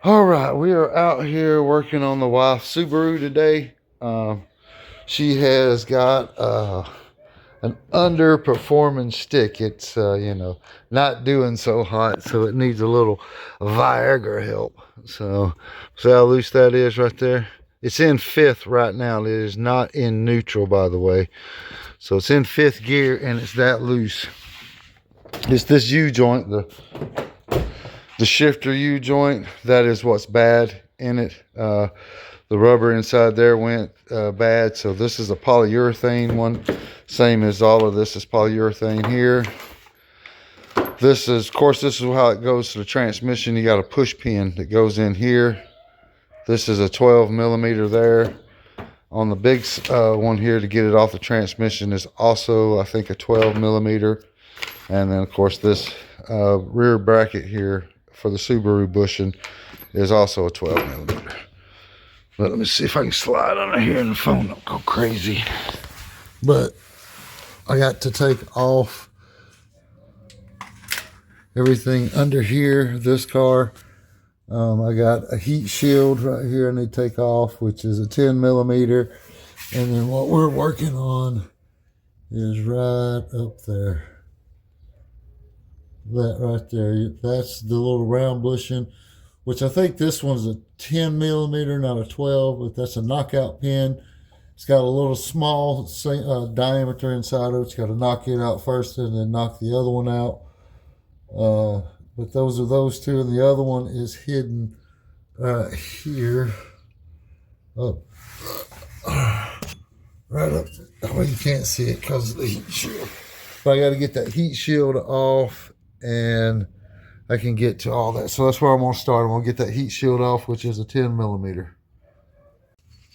All right, we are out here working on the wife's Subaru today. She has got an underperforming stick. It's not doing so hot, so it needs a little Viagra help. So see how loose that is right there. It's in fifth right now. It is not in neutral, by the way. So it's in fifth gear and it's that loose. It's this U joint, the shifter U joint, that is what's bad in it. The rubber inside there went bad, so this is a polyurethane one, same as all of this is polyurethane here. This is, of course, this is how it goes to the transmission. You got a push pin that goes in here. This is a 12 millimeter there. On the big one here to get it off the transmission is also, I think, a 12 millimeter. And then, of course, this rear bracket here for the Subaru bushing is also a 12 millimeter. But let me see if I can slide under here and the phone don't go crazy. But I got to take off everything under here, this car. I got a heat shield right here I need to take off, which is a 10 millimeter. And then what we're working on is right up there. That right there, that's the little round bushing, which I think this one's a 10 millimeter, not a 12, but that's a knockout pin. It's got a little small diameter inside of it. You got to knock it out first and then knock the other one out. But those are those two, and the other one is hidden here. Up. Right up there. That way you can't see it because of the heat shield. But I got to get that heat shield off and I can get to all that. So that's where I'm going to start. I'm going to get that heat shield off, which is a 10 millimeter.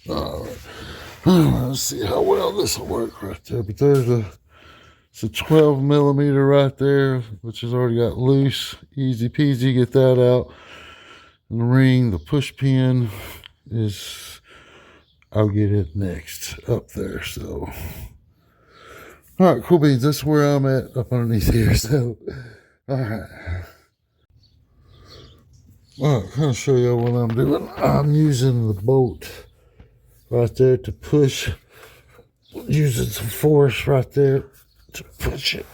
All right. Let's see how well this will work right there. But it's a 12 millimeter right there, which has already got loose. Easy peasy, get that out. And the ring, the push pin is, I'll get it next up there. So, all right, cool beans. That's where I'm at up underneath here. So, all right. Well, I'm going to show you what I'm doing. I'm using the bolt right there to push, using some force right there to push it.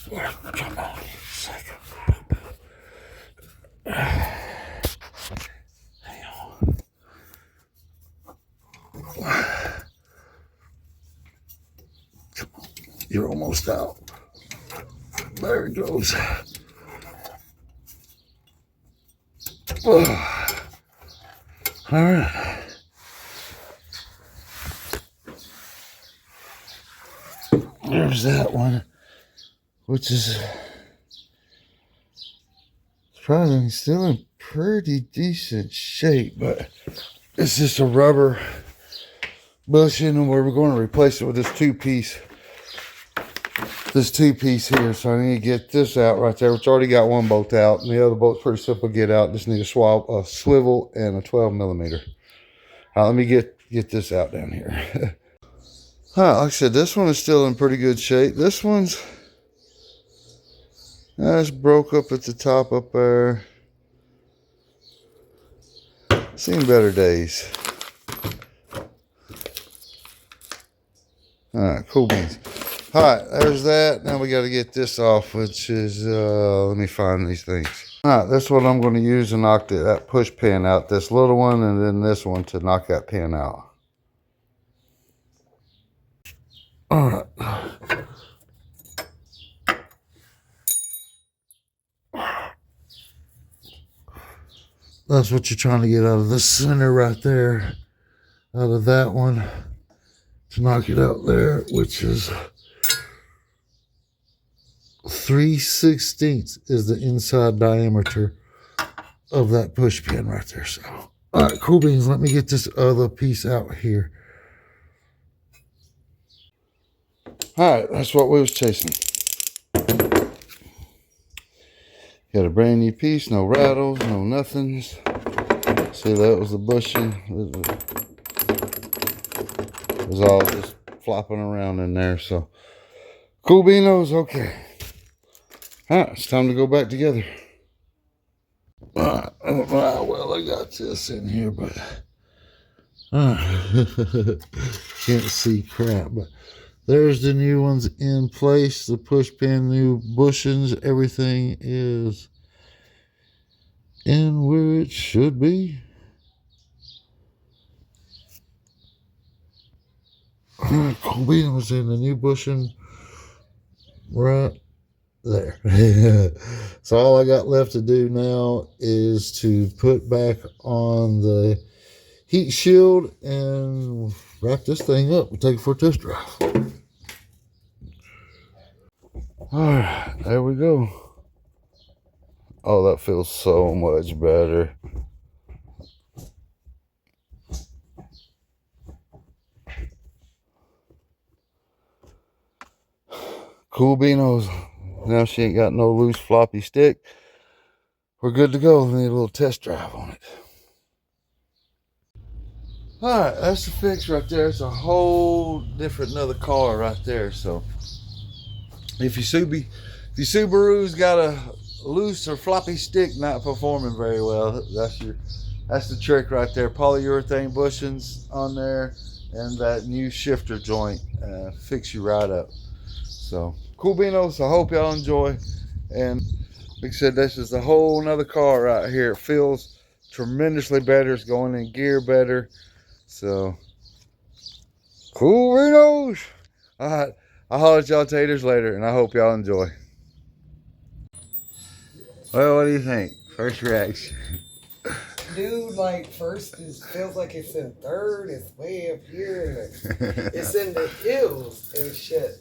Come on, second. Hang on. Come on, you're almost out. There it goes. All right. There's that one, which is surprisingly still in pretty decent shape, but it's just a rubber bushing, and we're going to replace it with this two-piece here. So I need to get this out right there, which already got one bolt out, and the other bolt's pretty simple to get out. Just need a swivel and a 12 millimeter. All right, let me get this out down here. All right, like I said, this one is still in pretty good shape. This one's it's broke up at the top up there. Seen better days. All right, cool beans. All right, there's that. Now we got to get this off, which is, let me find these things. All right, that's what I'm going to use to knock that push pin out. This little one and then this one to knock that pin out. All right. That's what you're trying to get out of the center right there. Out of that one. To knock it out there, which is 3/16 is the inside diameter of that push pin right there. So, all right, cool beans. Let me get this other piece out here. All right, that's what we was chasing. Got a brand new piece, no rattles, no nothings. See, that was the bushing. It was all just flopping around in there. So, cool beanos, okay. All right, it's time to go back together. All right, I don't know how well I got this in here, but can't see crap. But there's the new ones in place. The push pin, new bushings, everything is in where it should be. Combina was in the new bushing right there. So all I got left to do now is to put back on the heat shield and wrap this thing up and take it for a test drive. All right, there we go. Oh, that feels so much better. Cool beanos. Now she ain't got no loose floppy stick. We're good to go. We need a little test drive on it. All right, that's the fix right there. It's a whole different another car right there. So if your Subaru's got a loose or floppy stick not performing very well, that's the trick right there. Polyurethane bushings on there and that new shifter joint fix you right up. So cool beanos. I hope y'all enjoy. And like I said, this is a whole nother car right here. It feels tremendously better. It's going in gear better. So cool beanos. All right, I'll holler at y'all taters later, and I hope y'all enjoy. Well, what do you think? First reaction. Dude, like, first feels like it's in third, it's way up here, it's in the hills and shit.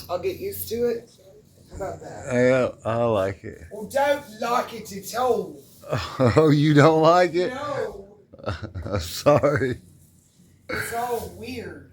I'll get used to it. How about that? Yeah, I like it. Well, don't like it at all. Oh, you don't like it? No, Sorry. it's all weird.